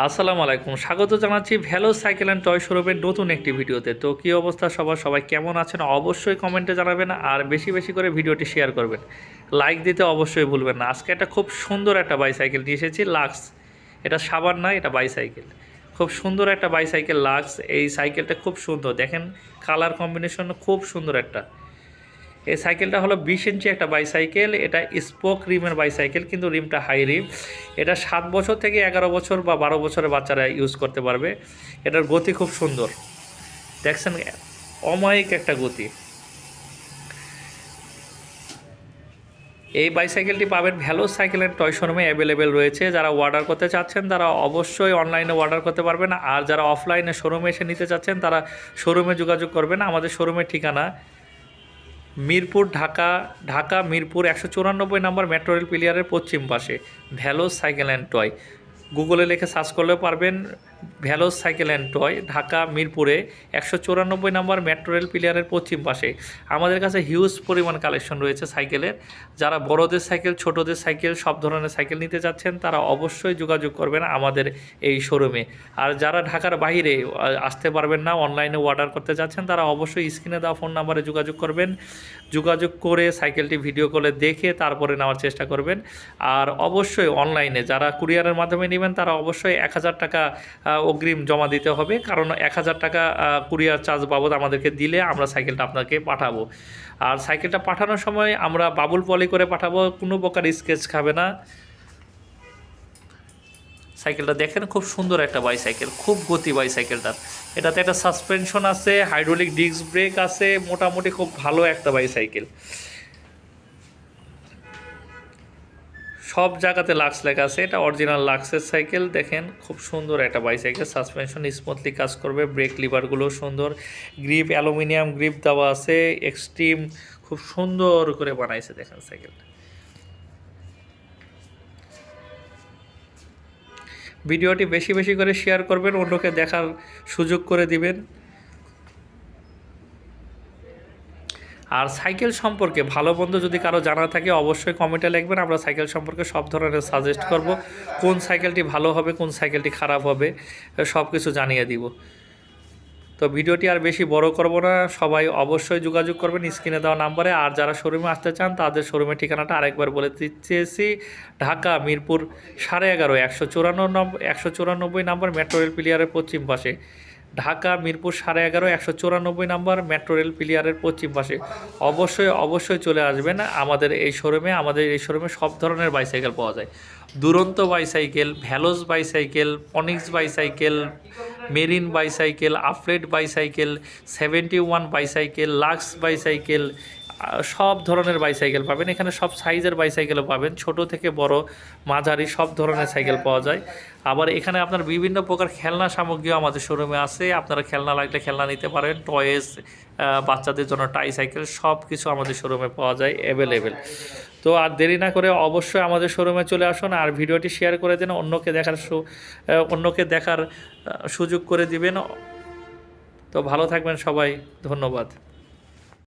আসসালামু আলাইকুম, স্বাগত জানাচ্ছি ভ্যালো সাইকেল অ্যান্ড টয় শোরুমের নতুন একটি ভিডিওতে। তো কী অবস্থা সবাই কেমন আছেন অবশ্যই কমেন্টে জানাবেন, আর বেশি বেশি করে ভিডিওটি শেয়ার করবেন, লাইক দিতে অবশ্যই ভুলবেন না। আজকে একটা খুব সুন্দর একটা বাইসাইকেল নিয়ে এসেছি, লাক্স। এটা সাবান না, এটা বাইসাইকেল। খুব সুন্দর একটা বাইসাইকেল লাক্স। এই সাইকেলটা খুব সুন্দর, দেখেন কালার কম্বিনেশন খুব সুন্দর একটা। এই সাইকেলটা হলো 20 ইঞ্চি একটা বাইসাইকেল। এটা স্পোক রিমের বাইসাইকেল, কিন্তু রিমটা হাই রিম। এটা 7 বছর থেকে 11 বছর বা 12 বছরের বাচ্চারা ইউজ করতে পারবে। এটার গতি খুব সুন্দর, দেখছেন অমায়িক একটা গতি। এই বাইসাইকেলটি পাবেন ভ্যালো সাইকেল অ্যান্ড টয় শোরুমে অ্যাভেলেবেল রয়েছে। যারা অর্ডার করতে চাচ্ছেন তারা অবশ্যই অনলাইনে অর্ডার করতে পারবেন, আর যারা অফলাইনে শোরুমে এসে নিতে চাচ্ছেন তারা শোরুমে যোগাযোগ করবেন। আমাদের শোরুমের ঠিকানা মিরপুর, ঢাকা মিরপুর 194 নম্বর মেট্রো রেল পিলিয়ারের পশ্চিম পাশে ভ্যালো সাইকেল অ্যান্ড টয়। গুগলে লিখে সার্চ করলেও পারবেন। ভ্যালো সাইকেল অ্যান্ড টয়, ঢাকা মিরপুরে 194 নম্বর মেট্রো রেল পিলিয়ারের পশ্চিম পাশে। আমাদের কাছে হিউজ পরিমাণ কালেকশন রয়েছে সাইকেলের। যারা বড়দের সাইকেল, ছোটদের সাইকেল, সব ধরনের সাইকেল নিতে চাচ্ছেন তারা অবশ্যই যোগাযোগ করবেন আমাদের এই শোরুমে। আর যারা ঢাকার বাইরে আসতে পারবেন না, অনলাইনে অর্ডার করতে চাচ্ছেন, তারা অবশ্যই স্ক্রিনে দেওয়া ফোন নাম্বারে যোগাযোগ করবেন। যোগাযোগ করে সাইকেলটি ভিডিও কলে দেখে তারপরে নেওয়ার চেষ্টা করবেন। আর অবশ্যই অনলাইনে যারা কুরিয়ারের মাধ্যমে নেবেন তারা অবশ্যই 1000 টাকা অগ্রিম জমা দিতে হবে, কারণ 1000 টাকা কুরিয়ার চার্জ বাবদ আমাদেরকে দিলে আমরা সাইকেলটা আপনাকে পাঠাবো। আর সাইকেলটা পাঠানোর সময় আমরা বাবুল পলি করে পাঠাবো, কোনো প্রকার স্কেচ খাবে না। সাইকেলটা দেখেন খুব সুন্দর একটা বাইসাইকেল, খুব গতি বাইসাইকেলটার। এটাতে একটা সাসপেনশন আছে, হাইড্রোলিক ডিস্ক ব্রেক আছে, মোটামুটি খুব ভালো একটা বাইসাইকেল। সব জায়গাতে লাক্স লেখা আছে, এটা অরিজিনাল লাক্সের সাইকেল। দেখেন খুব সুন্দর একটা বাইসাইকেল, সাসপেনশন স্মুথলি কাজ করবে, ব্রেক লিভারগুলো সুন্দর, গ্রিপ অ্যালুমিনিয়াম গ্রিপ দেওয়া আছে, এক্সট্রিম খুব সুন্দর করে বানাইছে দেখেন সাইকেলটা। ভিডিওটি বেশি বেশি করে শেয়ার করবেন, অন্যকে দেখার সুযোগ করে দিবেন। আর সাইকেল সম্পর্কে ভালো মন্দ যদি কারো জানা থাকে অবশ্যই কমেন্টে লিখবেন। আমরা সাইকেল সম্পর্কে সব ধরনের সাজেস্ট করব, কোন সাইকেলটি ভালো হবে, কোন সাইকেলটি খারাপ হবে, সব কিছু জানিয়ে দিব। তো ভিডিওটি আর বেশি বড় করব না, সবাই অবশ্যই যোগাযোগ করবেন স্ক্রিনে দেওয়া নাম্বারে। আর যারা শোরুমে আসতে চান তাদের শোরুমের ঠিকানাটা আরেকবার বলে দিচ্ছি, ঢাকা মিরপুর 11.5 194 নম্বর মেট্রো রেল পিলিয়ারের পশ্চিম পাশে। ঢাকা মিরপুর 11.5 194 নম্বর মেট্রো রেল পিলিয়ারের পশ্চিম পাশে। অবশ্যই চলে আসবেন আমাদের এই শোরুমে। আমাদের এই শোরুমে সব ধরনের বাইসাইকেল পাওয়া যায়, Duronto bicycle, Veloce bicycle, Onyx bicycle, Marine bicycle, আপলেট বাইসাইকেল, 71 বাইসাইকেল, লাক্স বাইসাইকেল, সব ধরনের বাইসাইকেল পাবেন এখানে। সব সাইজের বাইসাইকেলও পাবেন, ছোট থেকে বড়, মাঝারি সব ধরনের সাইকেল পাওয়া যায়। আবার এখানে আপনার বিভিন্ন প্রকার খেলনা সামগ্রীও আমাদের শোরুমে আছে, আপনারা খেলনা লাগলে খেলনা নিতে পারেন, টয়েস, বাচ্চাদের জন্য টাই সাইকেল, সব কিছু আমাদের শোরুমে পাওয়া যায় অ্যাভেলেবেল। তো আর দেরি না করে অবশ্যই আমাদের শোরুমে চলে আসুন, আর ভিডিওটি শেয়ার করে দেন, অন্যকে দেখার সুযোগ করে দিবেন। তো ভালো থাকবেন সবাই, ধন্যবাদ।